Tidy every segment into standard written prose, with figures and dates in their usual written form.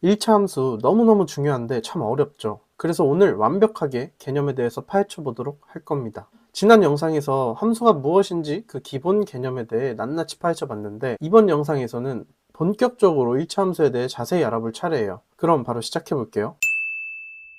1차 함수 너무너무 중요한데 참 어렵죠. 그래서 오늘 완벽하게 개념에 대해서 파헤쳐 보도록 할 겁니다. 지난 영상에서 함수가 무엇인지 그 기본 개념에 대해 낱낱이 파헤쳐 봤는데 이번 영상에서는 본격적으로 1차 함수에 대해 자세히 알아볼 차례예요. 그럼 바로 시작해 볼게요.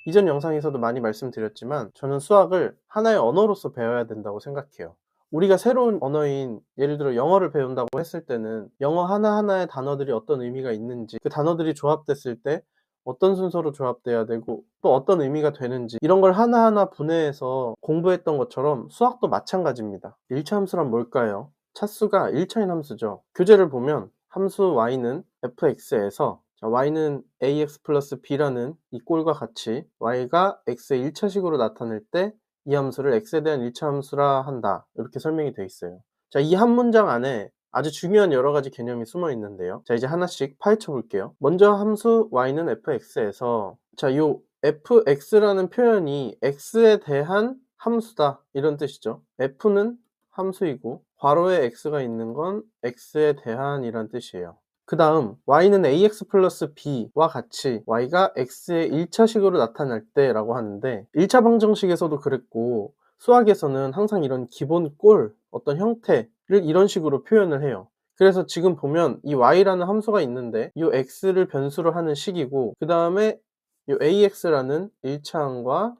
이전 영상에서도 많이 말씀드렸지만 저는 수학을 하나의 언어로서 배워야 된다고 생각해요. 우리가 새로운 언어인 예를 들어 영어를 배운다고 했을 때는 영어 하나하나의 단어들이 어떤 의미가 있는지, 그 단어들이 조합됐을 때 어떤 순서로 조합돼야 되고 또 어떤 의미가 되는지 이런 걸 하나하나 분해해서 공부했던 것처럼 수학도 마찬가지입니다. 1차 함수란 뭘까요? 차수가 1차인 함수죠. 교재를 보면 함수 y는 fx에서 y는 ax 플러스 b라는 이 꼴과 같이 y가 x의 1차식으로 나타낼 때 이 함수를 x에 대한 1차 함수라 한다, 이렇게 설명이 되어 있어요. 자, 이 한 문장 안에 아주 중요한 여러 가지 개념이 숨어 있는데요. 자, 이제 하나씩 파헤쳐 볼게요. 먼저 함수 y는 fx에서 요 fx라는 표현이 x에 대한 함수다, 이런 뜻이죠. f는 함수이고 괄호에 x가 있는 건 x에 대한 이란 뜻이에요. 그 다음 y는 ax 플러스 b와 같이 y가 x의 1차식으로 나타날 때 라고 하는데 1차 방정식에서도 그랬고 수학에서는 항상 이런 기본 꼴, 어떤 형태를 이런 식으로 표현을 해요. 그래서 지금 보면 이 y라는 함수가 있는데 이 x를 변수로 하는 식이고 그 다음에 이 ax라는 1차항과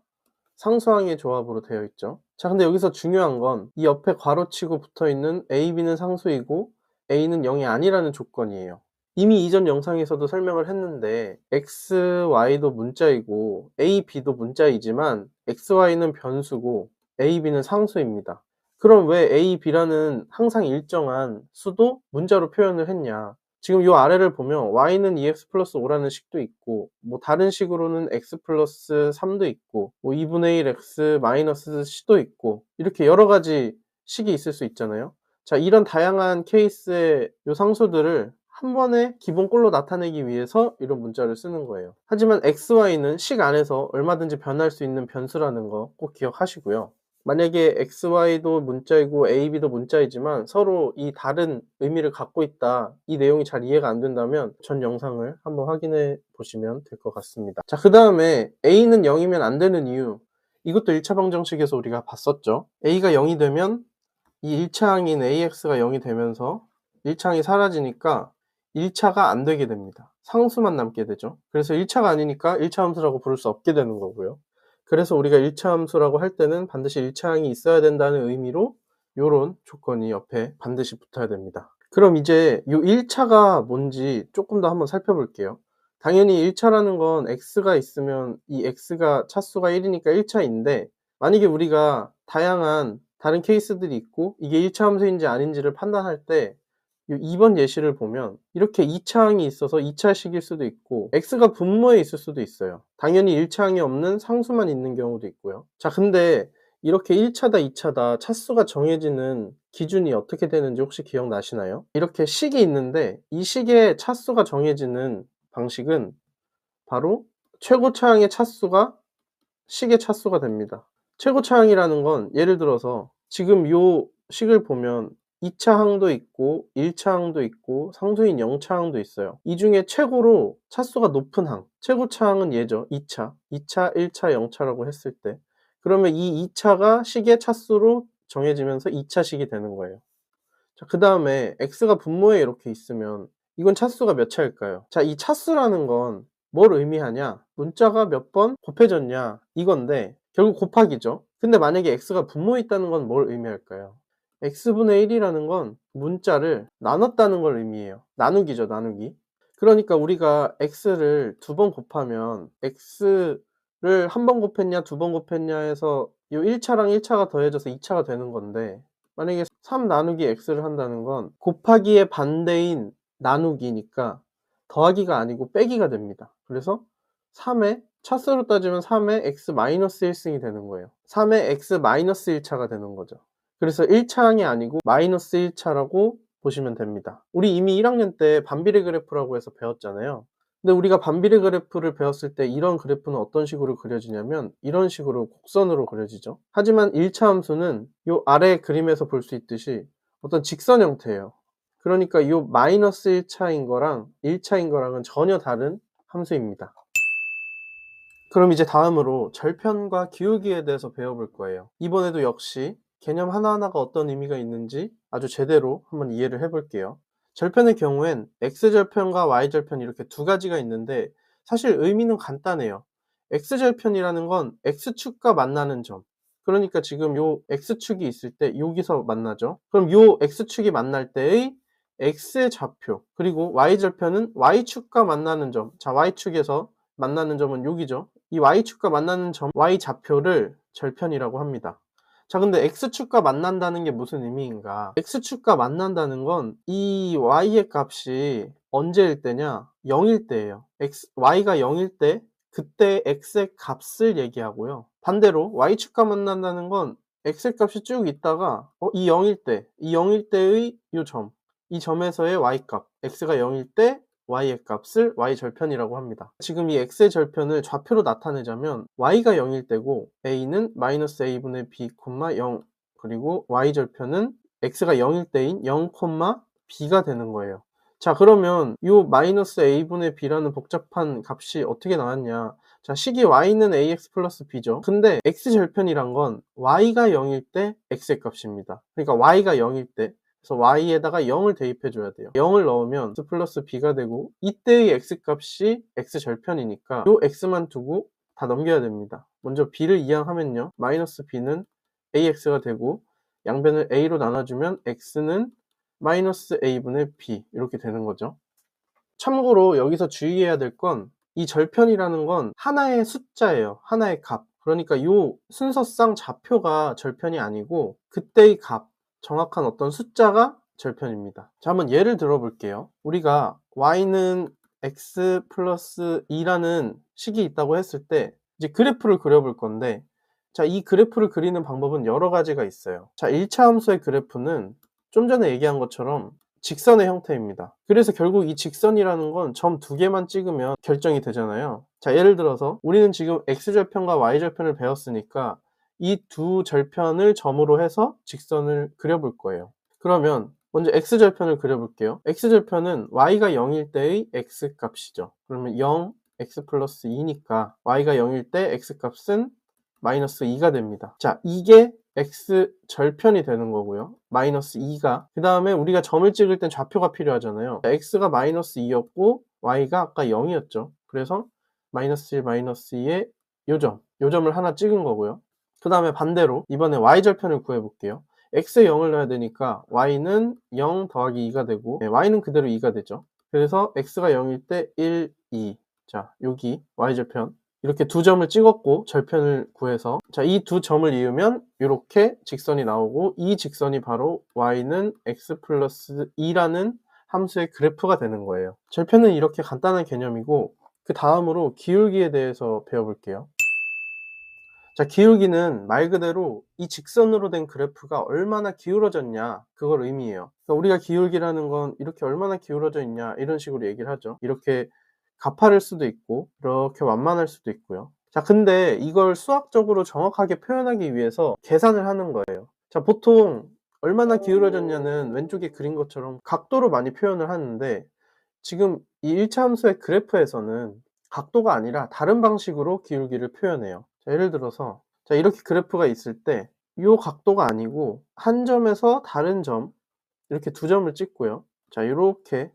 상수항의 조합으로 되어 있죠. 자, 근데 여기서 중요한 건 이 옆에 괄호치고 붙어있는 a, b는 상수이고 a는 0이 아니라는 조건이에요. 이미 이전 영상에서도 설명을 했는데 x, y도 문자이고 a, b도 문자이지만 x, y는 변수고 a, b는 상수입니다. 그럼 왜 a, b라는 항상 일정한 수도 문자로 표현을 했냐? 지금 요 아래를 보면 y는 2x 플러스 5라는 식도 있고 뭐 다른 식으로는 x 플러스 3도 있고 뭐 2분의 1 x 마이너스 c도 있고 이렇게 여러 가지 식이 있을 수 있잖아요. 자, 이런 다양한 케이스의 요 상수들을 한 번에 기본꼴로 나타내기 위해서 이런 문자를 쓰는 거예요. 하지만 x, y는 식 안에서 얼마든지 변할 수 있는 변수라는 거 꼭 기억하시고요. 만약에 x, y도 문자이고 a, b도 문자이지만 서로 이 다른 의미를 갖고 있다, 이 내용이 잘 이해가 안 된다면 전 영상을 한번 확인해 보시면 될 것 같습니다. 자, 그 다음에 a는 0이면 안 되는 이유, 이것도 1차 방정식에서 우리가 봤었죠. a가 0이 되면 이 1차항인 ax가 0이 되면서 1차항이 사라지니까 1차가 안 되게 됩니다. 상수만 남게 되죠. 그래서 1차가 아니니까 1차 함수라고 부를 수 없게 되는 거고요. 그래서 우리가 1차 함수라고 할 때는 반드시 1차항이 있어야 된다는 의미로 요런 조건이 옆에 반드시 붙어야 됩니다. 그럼 이제 요 1차가 뭔지 조금 더 한번 살펴볼게요. 당연히 1차라는 건 x가 있으면 이 x가 차수가 1이니까 1차인데 만약에 우리가 다양한 다른 케이스들이 있고 이게 1차 함수인지 아닌지를 판단할 때 2번 예시를 보면 이렇게 2차항이 있어서 2차식일 수도 있고 x가 분모에 있을 수도 있어요. 당연히 1차항이 없는 상수만 있는 경우도 있고요. 자, 근데 이렇게 1차다 2차다 차수가 정해지는 기준이 어떻게 되는지 혹시 기억나시나요? 이렇게 식이 있는데 이 식의 차수가 정해지는 방식은 바로 최고차항의 차수가 식의 차수가 됩니다. 최고차항이라는 건 예를 들어서 지금 요 식을 보면 2차항도 있고 1차항도 있고 상수인 0차항도 있어요. 이 중에 최고로 차수가 높은 항, 최고차항은 얘죠. 2차, 1차, 0차라고 했을 때 그러면 이 2차가 식의 차수로 정해지면서 2차식이 되는 거예요. 자, 그 다음에 x가 분모에 이렇게 있으면 이건 차수가 몇 차일까요? 자, 이 차수라는 건 뭘 의미하냐? 문자가 몇 번 곱해졌냐, 이건데 결국 곱하기죠. 근데 만약에 x가 분모에 있다는 건 뭘 의미할까요? x분의 1이라는 건 문자를 나눴다는 걸 의미해요. 나누기죠, 나누기. 그러니까 우리가 x를 두 번 곱하면 x를 한 번 곱했냐 두 번 곱했냐 해서 이 1차랑 1차가 더해져서 2차가 되는 건데 만약에 3 나누기 x를 한다는 건 곱하기의 반대인 나누기니까 더하기가 아니고 빼기가 됩니다. 그래서 3의 차수로 따지면 3의 x 마이너스 1승이 되는 거예요. 3의 x 마이너스 1차가 되는 거죠. 그래서 1차항이 아니고 마이너스 1차라고 보시면 됩니다. 우리 이미 1학년 때 반비례 그래프라고 해서 배웠잖아요. 근데 우리가 반비례 그래프를 배웠을 때 이런 그래프는 어떤 식으로 그려지냐면 이런 식으로 곡선으로 그려지죠. 하지만 1차 함수는 이 아래 그림에서 볼 수 있듯이 어떤 직선 형태예요. 그러니까 이 마이너스 1차인 거랑 1차인 거랑은 전혀 다른 함수입니다. 그럼 이제 다음으로 절편과 기울기에 대해서 배워볼 거예요. 이번에도 역시 개념 하나하나가 어떤 의미가 있는지 아주 제대로 한번 이해를 해볼게요. 절편의 경우엔 x절편과 y절편 이렇게 두 가지가 있는데 사실 의미는 간단해요. x절편이라는 건 x축과 만나는 점. 그러니까 지금 요 x축이 있을 때 여기서 만나죠. 그럼 요 x축이 만날 때의 x의 좌표, 그리고 y절편은 y축과 만나는 점. 자, y축에서 만나는 점은 여기죠. 이 y축과 만나는 점 y좌표를 절편이라고 합니다. 자, 근데 x축과 만난다는 게 무슨 의미인가? x축과 만난다는 건 이 y의 값이 언제일 때냐? 0일 때예요. y가 0일 때 그때 x의 값을 얘기하고요. 반대로 y축과 만난다는 건 x의 값이 쭉 있다가 이 0일 때, 이 0일 때의 이 점, 이 점에서의 y값, x가 0일 때 y의 값을 y절편이라고 합니다. 지금 이 x의 절편을 좌표로 나타내자면 y가 0일 때고 a는 -a분의 b, 0, 그리고 y절편은 x가 0일 때인 0, b가 되는 거예요. 자, 그러면 이 -a분의 b라는 복잡한 값이 어떻게 나왔냐? 자, 식이 y는 ax 플러스 b죠. 근데 x절편이란 건 y가 0일 때 x의 값입니다. 그러니까 y가 0일 때, 그래서 y에다가 0을 대입해 줘야 돼요. 0을 넣으면 x 플러스 b가 되고 이때의 x값이 x절편이니까 요 x만 두고 다 넘겨야 됩니다. 먼저 b를 이항하면요, 마이너스 b는 ax가 되고 양변을 a로 나눠주면 x는 마이너스 a분의 b 이렇게 되는 거죠. 참고로 여기서 주의해야 될 건 이 절편이라는 건 하나의 숫자예요. 하나의 값. 그러니까 이 순서상 좌표가 절편이 아니고 그때의 값, 정확한 어떤 숫자가 절편입니다. 자, 한번 예를 들어 볼게요. 우리가 y는 x 플러스 2라는 식이 있다고 했을 때 이제 그래프를 그려볼 건데, 자, 이 그래프를 그리는 방법은 여러 가지가 있어요. 자, 1차 함수의 그래프는 좀 전에 얘기한 것처럼 직선의 형태입니다. 그래서 결국 이 직선이라는 건 점 두 개만 찍으면 결정이 되잖아요. 자, 예를 들어서 우리는 지금 x절편과 y절편을 배웠으니까 이 두 절편을 점으로 해서 직선을 그려볼 거예요. 그러면 먼저 x절편을 그려볼게요. x절편은 y가 0일 때의 x값이죠. 그러면 0, x 플러스 2니까 y가 0일 때 x값은 마이너스 2가 됩니다. 자, 이게 x절편이 되는 거고요. 마이너스 2가. 그 다음에 우리가 점을 찍을 땐 좌표가 필요하잖아요. x가 마이너스 2였고 y가 아까 0이었죠. 그래서 마이너스 1, 마이너스 2의 요 점을 하나 찍은 거고요. 그 다음에 반대로 이번에 y절편을 구해볼게요. x에 0을 넣어야 되니까 y는 0 더하기 2가 되고 y는 그대로 2가 되죠. 그래서 x가 0일 때 1, 2. 자, 여기 y절편 이렇게 두 점을 찍었고 절편을 구해서, 자, 이 두 점을 이으면 이렇게 직선이 나오고 이 직선이 바로 y는 x 플러스 2라는 함수의 그래프가 되는 거예요. 절편은 이렇게 간단한 개념이고, 그 다음으로 기울기에 대해서 배워볼게요. 자, 기울기는 말 그대로 이 직선으로 된 그래프가 얼마나 기울어졌냐, 그걸 의미해요. 그러니까 우리가 기울기라는 건 이렇게 얼마나 기울어져 있냐 이런 식으로 얘기를 하죠. 이렇게 가파를 수도 있고 이렇게 완만할 수도 있고요. 자, 근데 이걸 수학적으로 정확하게 표현하기 위해서 계산을 하는 거예요. 자, 보통 얼마나 기울어졌냐는 왼쪽에 그린 것처럼 각도로 많이 표현을 하는데, 지금 이 1차 함수의 그래프에서는 각도가 아니라 다른 방식으로 기울기를 표현해요. 자, 예를 들어서 자, 이렇게 그래프가 있을 때 이 각도가 아니고 한 점에서 다른 점, 이렇게 두 점을 찍고요. 자, 이렇게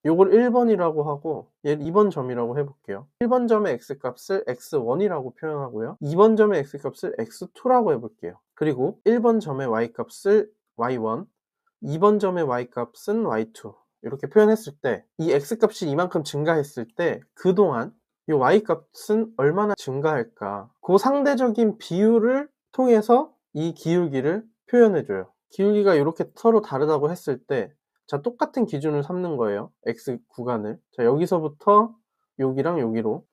요걸 1번이라고 하고 얘를 2번 점이라고 해볼게요. 1번 점의 x값을 x1이라고 표현하고요. 2번 점의 x값을 x2라고 해볼게요. 그리고 1번 점의 y값을 y1, 2번 점의 y값은 y2 이렇게 표현했을 때 이 x값이 이만큼 증가했을 때 그동안 이 y값은 얼마나 증가할까, 그 상대적인 비율을 통해서 이 기울기를 표현해줘요. 기울기가 이렇게 서로 다르다고 했을 때, 자, 똑같은 기준을 삼는 거예요. x 구간을. 자, 여기서부터 여기랑 여기로.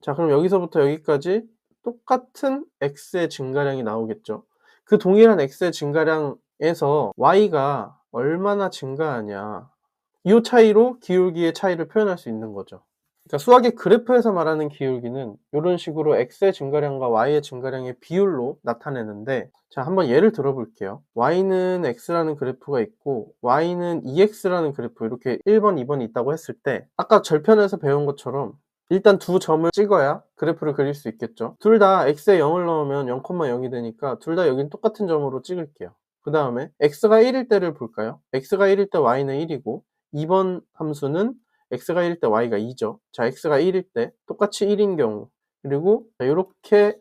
자, 그럼 여기서부터 여기까지 똑같은 x의 증가량이 나오겠죠. 그 동일한 x의 증가량에서 y가 얼마나 증가하냐, 이 차이로 기울기의 차이를 표현할 수 있는 거죠. 그러니까 수학의 그래프에서 말하는 기울기는 이런 식으로 x의 증가량과 y의 증가량의 비율로 나타내는데, 자, 한번 예를 들어 볼게요. y는 x라는 그래프가 있고 y는 2x라는 그래프, 이렇게 1번, 2번이 있다고 했을 때 아까 절편에서 배운 것처럼 일단 두 점을 찍어야 그래프를 그릴 수 있겠죠. 둘 다 x에 0을 넣으면 0,0이 되니까 둘 다 여긴 똑같은 점으로 찍을게요. 그 다음에 x가 1일 때를 볼까요? x가 1일 때 y는 1이고 2번 함수는 x가 1일 때 y가 2죠. 자, x가 1일 때 똑같이 1인 경우, 그리고 이렇게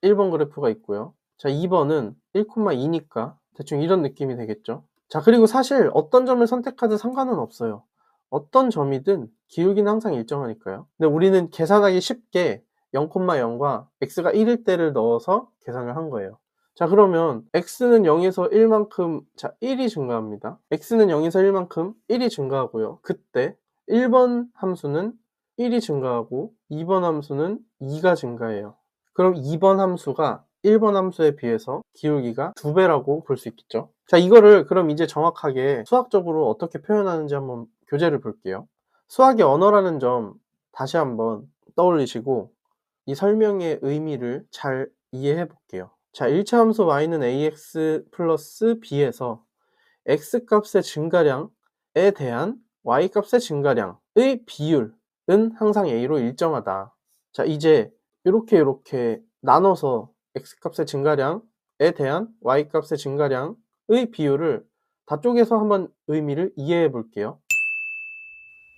1번 그래프가 있고요. 자, 2번은 1,2니까 대충 이런 느낌이 되겠죠. 자, 그리고 사실 어떤 점을 선택하든 상관은 없어요. 어떤 점이든 기울기는 항상 일정하니까요. 근데 우리는 계산하기 쉽게 0,0과 x가 1일 때를 넣어서 계산을 한 거예요. 자, 그러면 x는 0에서 1만큼, 자, 1이 증가합니다. x는 0에서 1만큼 1이 증가하고요. 그때 1번 함수는 1이 증가하고 2번 함수는 2가 증가해요. 그럼 2번 함수가 1번 함수에 비해서 기울기가 2배라고 볼 수 있겠죠. 자, 이거를 그럼 이제 정확하게 수학적으로 어떻게 표현하는지 한번 교재를 볼게요. 수학의 언어라는 점 다시 한번 떠올리시고 이 설명의 의미를 잘 이해해 볼게요. 자, 1차 함수 y는 ax 플러스 b에서 x 값의 증가량에 대한 y 값의 증가량의 비율은 항상 a로 일정하다. 자, 이제 이렇게 나눠서 x 값의 증가량에 대한 y 값의 증가량의 비율을 다 쪼개서 한번 의미를 이해해 볼게요.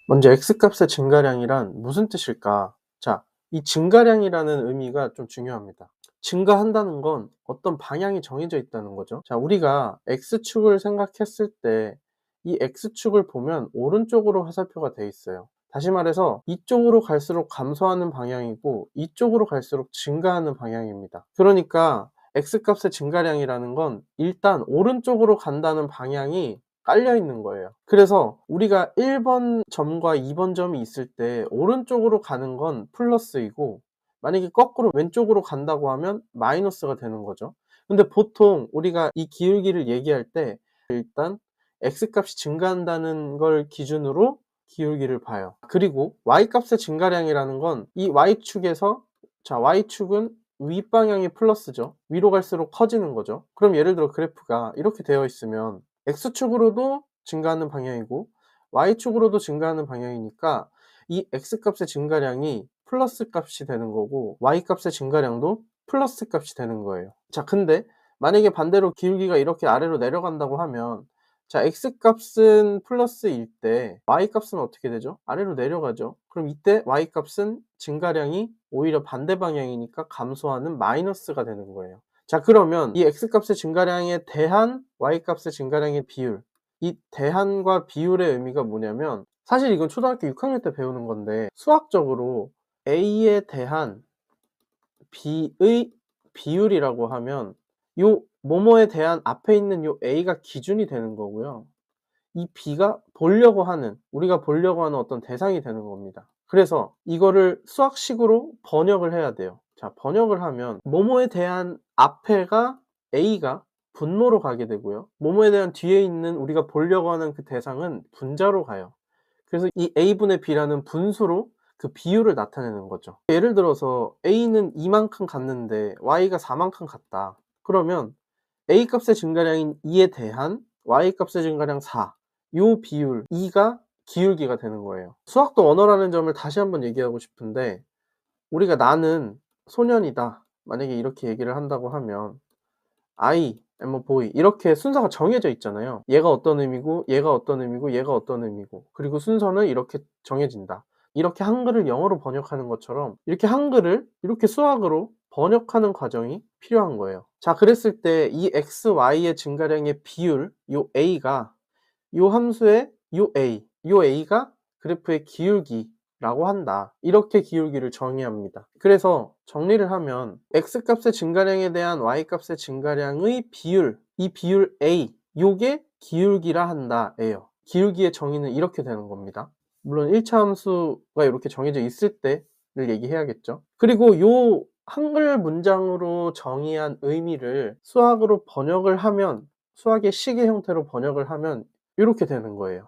먼저 x 값의 증가량이란 무슨 뜻일까? 자, 이 증가량이라는 의미가 좀 중요합니다. 증가한다는 건 어떤 방향이 정해져 있다는 거죠. 자, 우리가 x축을 생각했을 때 이 x축을 보면 오른쪽으로 화살표가 돼 있어요. 다시 말해서 이쪽으로 갈수록 감소하는 방향이고 이쪽으로 갈수록 증가하는 방향입니다. 그러니까 x값의 증가량이라는 건 일단 오른쪽으로 간다는 방향이 깔려 있는 거예요. 그래서 우리가 1번 점과 2번 점이 있을 때 오른쪽으로 가는 건 플러스이고 만약에 거꾸로 왼쪽으로 간다고 하면 마이너스가 되는 거죠. 근데 보통 우리가 이 기울기를 얘기할 때 일단 x값이 증가한다는 걸 기준으로 기울기를 봐요. 그리고 y값의 증가량이라는 건 이 y축에서, 자, y축은 윗방향이 플러스죠. 위로 갈수록 커지는 거죠. 그럼 예를 들어 그래프가 이렇게 되어 있으면 x축으로도 증가하는 방향이고 y축으로도 증가하는 방향이니까 이 x값의 증가량이 플러스 값이 되는 거고 y값의 증가량도 플러스 값이 되는 거예요. 자, 근데 만약에 반대로 기울기가 이렇게 아래로 내려간다고 하면, 자, x값은 플러스일 때 y값은 어떻게 되죠? 아래로 내려가죠. 그럼 이때 y값은 증가량이 오히려 반대 방향이니까 감소하는 마이너스가 되는 거예요. 자, 그러면 이 x값의 증가량에 대한 y값의 증가량의 비율, 이 대한과 비율의 의미가 뭐냐면, 사실 이건 초등학교 6학년 때 배우는 건데 수학적으로 a에 대한 b의 비율이라고 하면 요 뭐뭐에 대한 앞에 있는 요 a가 기준이 되는 거고요. 이 b가 우리가 보려고 하는 어떤 대상이 되는 겁니다. 그래서 이거를 수학식으로 번역을 해야 돼요. 자, 번역을 하면 뭐뭐에 대한 앞에가 a가 분모로 가게 되고요. 뭐뭐에 대한 뒤에 있는 우리가 보려고 하는 그 대상은 분자로 가요. 그래서 이 a분의 b라는 분수로 그 비율을 나타내는 거죠. 예를 들어서 a는 2만큼 갔는데 y가 4만큼 갔다. 그러면 a 값의 증가량인 2에 대한 y 값의 증가량 4, 요 비율 2가 기울기가 되는 거예요. 수학도 언어라는 점을 다시 한번 얘기하고 싶은데, 우리가 나는 소년이다, 만약에 이렇게 얘기를 한다고 하면 I am a boy 이렇게 순서가 정해져 있잖아요. 얘가 어떤 의미고 얘가 어떤 의미고 얘가 어떤 의미고, 그리고 순서는 이렇게 정해진다. 이렇게 한글을 영어로 번역하는 것처럼 이렇게 한글을 이렇게 수학으로 번역하는 과정이 필요한 거예요. 자, 그랬을 때 이 x, y의 증가량의 비율, 요 a가 요 함수의 요 a가 그래프의 기울기라고 한다. 이렇게 기울기를 정의합니다. 그래서 정리를 하면 x값의 증가량에 대한 y값의 증가량의 비율, 이 비율 a, 요게 기울기라 한다 예요. 기울기의 정의는 이렇게 되는 겁니다. 물론 1차 함수가 이렇게 정해져 있을 때를 얘기해야겠죠. 그리고 요 한글 문장으로 정의한 의미를 수학으로 번역을 하면, 수학의 식의 형태로 번역을 하면 이렇게 되는 거예요.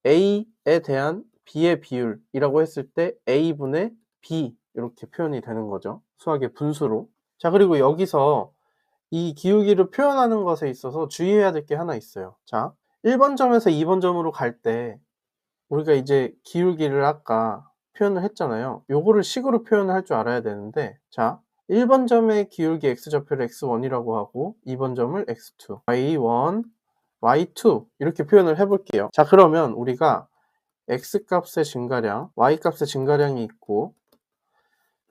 a에 대한 b의 비율이라고 했을 때 a분의 b 이렇게 표현이 되는 거죠. 수학의 분수로. 자, 그리고 여기서 이 기울기를 표현하는 것에 있어서 주의해야 될 게 하나 있어요. 자, 1번 점에서 2번 점으로 갈 때 우리가 이제 기울기를 아까 표현을 했잖아요. 요거를 식으로 표현을 할 줄 알아야 되는데, 자, 1번 점의 기울기 x좌표를 x1이라고 하고 2번 점을 x2, y1, y2 이렇게 표현을 해볼게요. 자, 그러면 우리가 x값의 증가량, y값의 증가량이 있고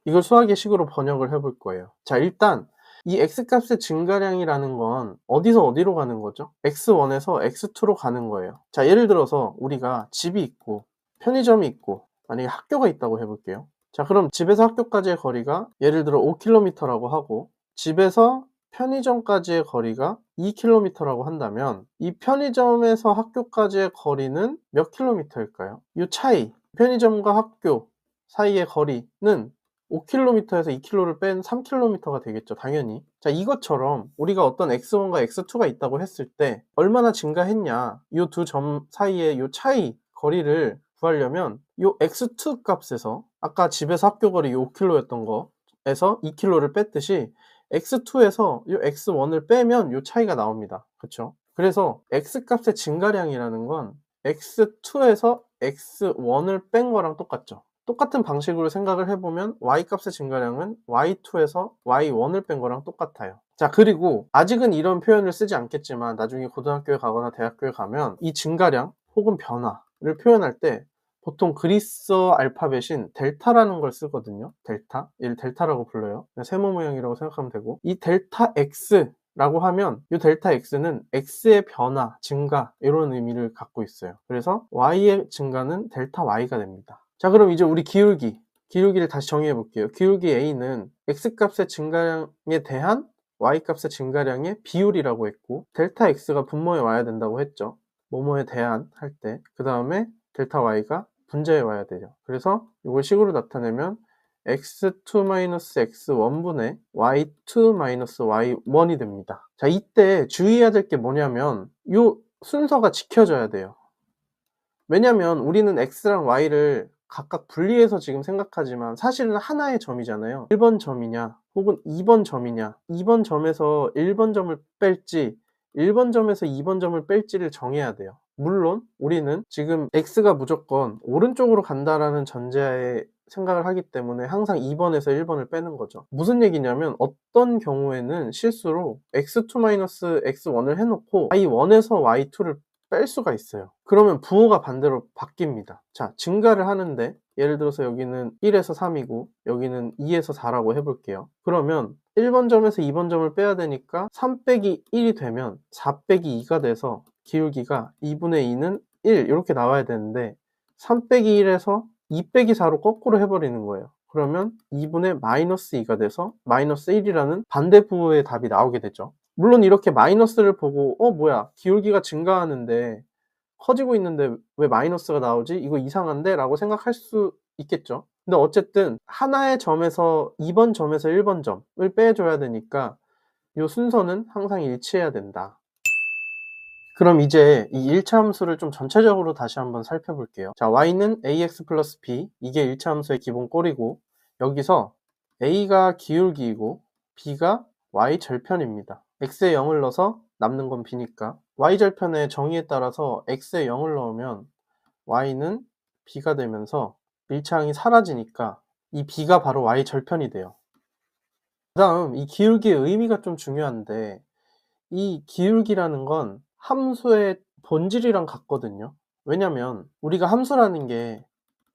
이걸 수학의 식으로 번역을 해볼 거예요. 자, 일단 이 x값의 증가량이라는 건 어디서 어디로 가는 거죠? x1에서 x2로 가는 거예요. 자, 예를 들어서 우리가 집이 있고 편의점이 있고 만약에 학교가 있다고 해볼게요. 자, 그럼 집에서 학교까지의 거리가 예를 들어 5km라고 하고 집에서 편의점까지의 거리가 2km라고 한다면 이 편의점에서 학교까지의 거리는 몇 킬로미터일까요? 이 차이, 편의점과 학교 사이의 거리는 5km에서 2km를 뺀 3km가 되겠죠, 당연히. 자, 이것처럼 우리가 어떤 x1과 x2가 있다고 했을 때 얼마나 증가했냐, 이 두 점 사이의 이 차이 거리를 구하려면 이 x2 값에서 아까 집에서 학교 거리 5km였던 거에서 2km를 뺐듯이 x2에서 이 x1을 빼면 이 차이가 나옵니다. 그쵸? 그래서 x값의 증가량이라는 건 x2에서 x1을 뺀 거랑 똑같죠. 똑같은 방식으로 생각을 해보면 y값의 증가량은 y2에서 y1을 뺀 거랑 똑같아요. 자, 그리고 아직은 이런 표현을 쓰지 않겠지만 나중에 고등학교에 가거나 대학교에 가면 이 증가량 혹은 변화를 표현할 때 보통 그리스어 알파벳인 델타라는 걸 쓰거든요. 델타, 얘를 델타라고 불러요. 세모 모양이라고 생각하면 되고, 이 델타 x라고 하면 이 델타 x는 x의 변화, 증가 이런 의미를 갖고 있어요. 그래서 y의 증가는 델타 y가 됩니다. 자, 그럼 이제 우리 기울기를 다시 정의해 볼게요. 기울기 a는 x값의 증가량에 대한 y값의 증가량의 비율이라고 했고, 델타 x가 분모에 와야 된다고 했죠. 뭐뭐에 대한 할 때. 그 다음에 델타 y가 분자에 와야 되죠. 그래서 이걸 식으로 나타내면 x2-x1분의 y2-y1이 됩니다. 자, 이때 주의해야 될 게 뭐냐면 이 순서가 지켜져야 돼요. 왜냐면 우리는 x랑 y를 각각 분리해서 지금 생각하지만 사실은 하나의 점이잖아요. 1번 점이냐 혹은 2번 점이냐, 2번 점에서 1번 점을 뺄지 1번 점에서 2번 점을 뺄지를 정해야 돼요. 물론 우리는 지금 x가 무조건 오른쪽으로 간다라는 전제하에 생각을 하기 때문에 항상 2번에서 1번을 빼는 거죠. 무슨 얘기냐면 어떤 경우에는 실수로 x2-x1을 해놓고 y1에서 y2를 뺄 수가 있어요. 그러면 부호가 반대로 바뀝니다. 자, 증가를 하는데 예를 들어서 여기는 1에서 3이고 여기는 2에서 4라고 해볼게요. 그러면 1번 점에서 2번 점을 빼야 되니까 3 빼기 1이 되면 4 빼기 2가 돼서 기울기가 2분의 2는 1 이렇게 나와야 되는데 3 빼기 1에서 2 빼기 4로 거꾸로 해버리는 거예요. 그러면 2분의 마이너스 2가 돼서 마이너스 1이라는 반대 부호의 답이 나오게 되죠. 물론 이렇게 마이너스를 보고 뭐야 기울기가 증가하는데 커지고 있는데 왜 마이너스가 나오지? 이거 이상한데? 라고 생각할 수 있겠죠. 근데 어쨌든 하나의 점에서 2번 점에서 1번 점을 빼줘야 되니까 이 순서는 항상 일치해야 된다. 그럼 이제 이 1차 함수를 좀 전체적으로 다시 한번 살펴볼게요. 자, y는 ax 플러스 b, 이게 1차 함수의 기본 꼴이고 여기서 a가 기울기이고 b가 y절편입니다. x에 0을 넣어서 남는 건 b니까 y절편의 정의에 따라서 x에 0을 넣으면 y는 b가 되면서 1차항이 사라지니까 이 b가 바로 y절편이 돼요. 그 다음 이 기울기의 의미가 좀 중요한데 이 기울기라는 건 함수의 본질이랑 같거든요. 왜냐면 우리가 함수라는 게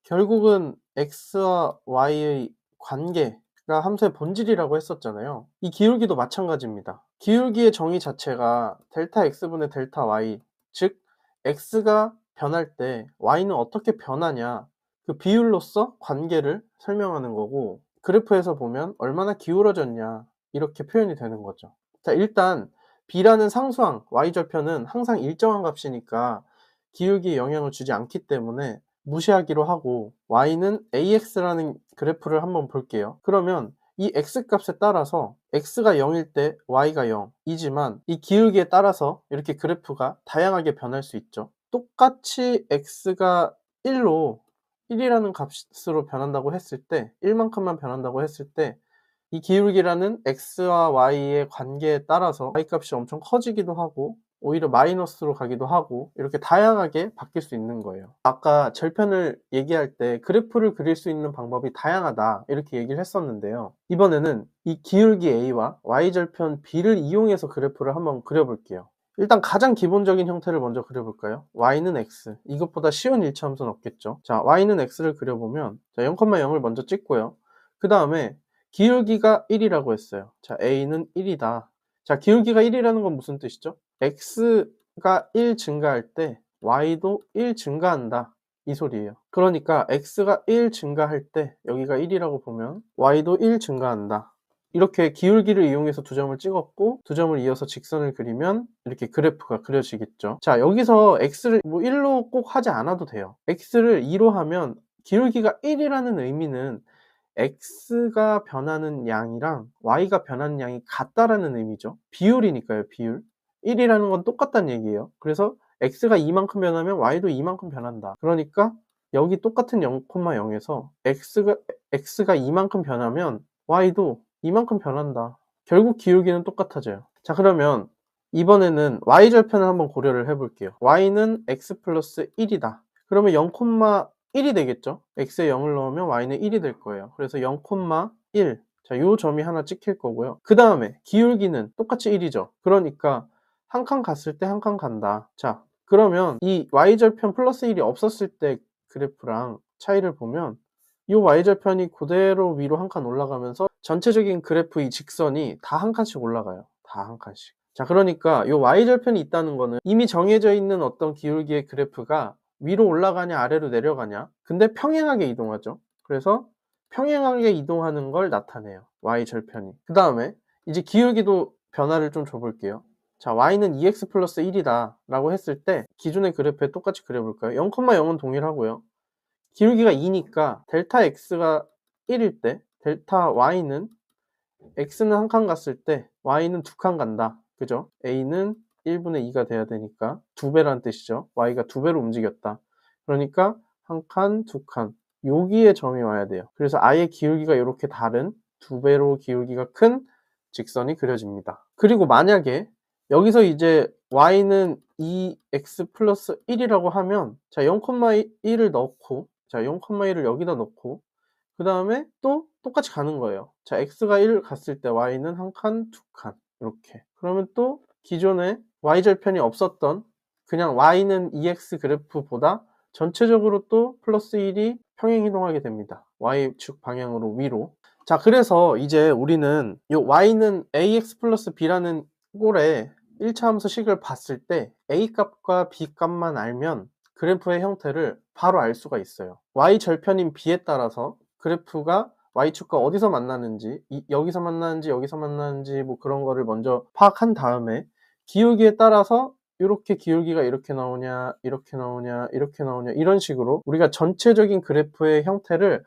결국은 x와 y의 관계가 함수의 본질이라고 했었잖아요. 이 기울기도 마찬가지입니다. 기울기의 정의 자체가 델타 x분의 델타 y, 즉 x가 변할 때 y는 어떻게 변하냐, 그 비율로서 관계를 설명하는 거고, 그래프에서 보면 얼마나 기울어졌냐 이렇게 표현이 되는 거죠. 자, 일단 b라는 상수항 y절편은 항상 일정한 값이니까 기울기에 영향을 주지 않기 때문에 무시하기로 하고 y는 ax라는 그래프를 한번 볼게요. 그러면 이 x값에 따라서 x가 0일 때 y가 0이지만 이 기울기에 따라서 이렇게 그래프가 다양하게 변할 수 있죠. 똑같이 x가 1로 1이라는 값으로 변한다고 했을 때 1만큼만 변한다고 했을 때 이 기울기라는 x와 y의 관계에 따라서 y 값이 엄청 커지기도 하고 오히려 마이너스로 가기도 하고 이렇게 다양하게 바뀔 수 있는 거예요. 아까 절편을 얘기할 때 그래프를 그릴 수 있는 방법이 다양하다 이렇게 얘기를 했었는데요. 이번에는 이 기울기 a와 y절편 b를 이용해서 그래프를 한번 그려볼게요. 일단 가장 기본적인 형태를 먼저 그려볼까요? y는 x, 이것보다 쉬운 일차함수는 없겠죠. 자, y는 x를 그려보면 자, 0,0을 먼저 찍고요. 그 다음에 기울기가 1이라고 했어요. 자, a는 1이다. 자, 기울기가 1이라는 건 무슨 뜻이죠? x가 1 증가할 때 y도 1 증가한다 이 소리예요. 그러니까 x가 1 증가할 때 여기가 1이라고 보면 y도 1 증가한다. 이렇게 기울기를 이용해서 두 점을 찍었고 두 점을 이어서 직선을 그리면 이렇게 그래프가 그려지겠죠. 자, 여기서 x를 1로 꼭 하지 않아도 돼요. x를 2로 하면 기울기가 1이라는 의미는 x가 변하는 양이랑 y가 변하는 양이 같다라는 의미죠. 비율이니까요, 비율. 1이라는 건 똑같다는 얘기예요. 그래서 x가 이만큼 변하면 y도 이만큼 변한다. 그러니까 여기 똑같은 0,0에서 x가 이만큼 변하면 y도 이만큼 변한다. 결국 기울기는 똑같아져요. 자, 그러면 이번에는 y절편을 한번 고려를 해볼게요. y는 x 플러스 1이다. 그러면 0,1이 되겠죠? x에 0을 넣으면 y는 1이 될 거예요. 그래서 0,1. 자, 요 점이 하나 찍힐 거고요. 그 다음에 기울기는 똑같이 1이죠. 그러니까 한 칸 갔을 때 한 칸 간다. 자, 그러면 이 y절편 플러스 1이 없었을 때 그래프랑 차이를 보면 이 y절편이 그대로 위로 한 칸 올라가면서 전체적인 그래프 이 직선이 다 한 칸씩 올라가요. 다 한 칸씩. 자, 그러니까 이 y절편이 있다는 거는 이미 정해져 있는 어떤 기울기의 그래프가 위로 올라가냐 아래로 내려가냐, 근데 평행하게 이동하죠. 그래서 평행하게 이동하는 걸 나타내요, y절편이. 그 다음에 이제 기울기도 변화를 좀 줘볼게요. 자, y는 2x 플러스 1이다 라고 했을 때 기존의 그래프에 똑같이 그려볼까요? 0,0은 동일하고요. 기울기가 2니까 델타 x가 1일 때 델타 y는 x는 한 칸 갔을 때 y는 두 칸 간다. 그죠? a는 1분의 2가 돼야 되니까 2배라는 뜻이죠. y가 2배로 움직였다. 그러니까 한 칸, 두 칸. 여기에 점이 와야 돼요. 그래서 아예 기울기가 이렇게 다른 2배로 기울기가 큰 직선이 그려집니다. 그리고 만약에 여기서 이제 y는 2x 플러스 1이라고 하면 자, 0,1을 넣고 자, 0,1을 여기다 넣고 그 다음에 또 똑같이 가는 거예요. 자, x가 1 갔을 때 y는 한 칸, 두 칸 이렇게. 그러면 또 기존에 y절편이 없었던 그냥 y는 2x 그래프보다 전체적으로 또 플러스 1이 평행 이동하게 됩니다. y축 방향으로 위로. 자, 그래서 이제 우리는 요 y는 ax 플러스 b라는 꼴에 1차 함수 식을 봤을 때 a 값과 b 값만 알면 그래프의 형태를 바로 알 수가 있어요. y절편인 b에 따라서 그래프가 y축과 어디서 만나는지, 여기서 만나는지 여기서 만나는지 뭐 그런 거를 먼저 파악한 다음에 기울기에 따라서 이렇게 기울기가 이렇게 나오냐 이렇게 나오냐 이렇게 나오냐 이런 식으로 우리가 전체적인 그래프의 형태를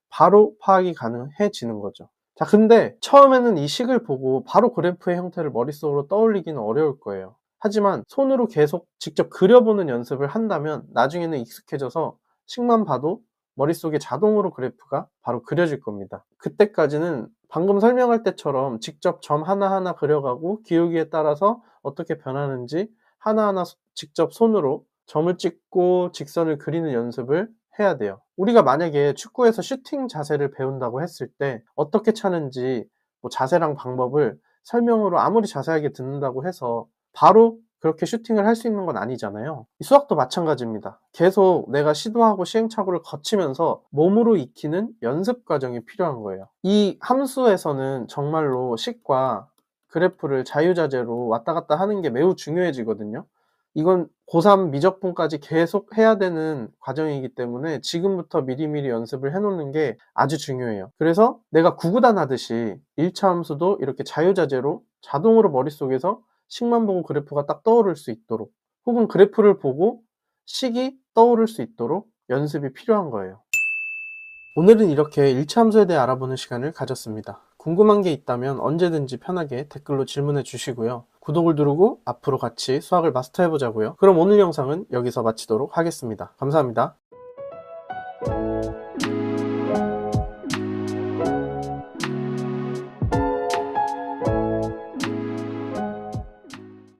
바로 파악이 가능해지는 거죠. 자, 근데 처음에는 이 식을 보고 바로 그래프의 형태를 머릿속으로 떠올리기는 어려울 거예요. 하지만 손으로 계속 직접 그려보는 연습을 한다면 나중에는 익숙해져서 식만 봐도 머릿속에 자동으로 그래프가 바로 그려질 겁니다. 그때까지는 방금 설명할 때처럼 직접 점 하나하나 그려가고 기울기에 따라서 어떻게 변하는지 하나하나 직접 손으로 점을 찍고 직선을 그리는 연습을 해야 돼요. 우리가 만약에 축구에서 슈팅 자세를 배운다고 했을 때 어떻게 차는지 뭐 자세랑 방법을 설명으로 아무리 자세하게 듣는다고 해서 바로 그렇게 슈팅을 할 수 있는 건 아니잖아요. 수학도 마찬가지입니다. 계속 내가 시도하고 시행착오를 거치면서 몸으로 익히는 연습 과정이 필요한 거예요. 이 함수에서는 정말로 식과 그래프를 자유자재로 왔다 갔다 하는 게 매우 중요해지거든요. 이건 고3 미적분까지 계속 해야 되는 과정이기 때문에 지금부터 미리미리 연습을 해놓는 게 아주 중요해요. 그래서 내가 구구단 하듯이 1차 함수도 이렇게 자유자재로 자동으로 머릿속에서 식만 보고 그래프가 딱 떠오를 수 있도록, 혹은 그래프를 보고 식이 떠오를 수 있도록 연습이 필요한 거예요. 오늘은 이렇게 1차 함수에 대해 알아보는 시간을 가졌습니다. 궁금한 게 있다면 언제든지 편하게 댓글로 질문해 주시고요. 구독을 누르고 앞으로 같이 수학을 마스터해 보자고요. 그럼 오늘 영상은 여기서 마치도록 하겠습니다. 감사합니다.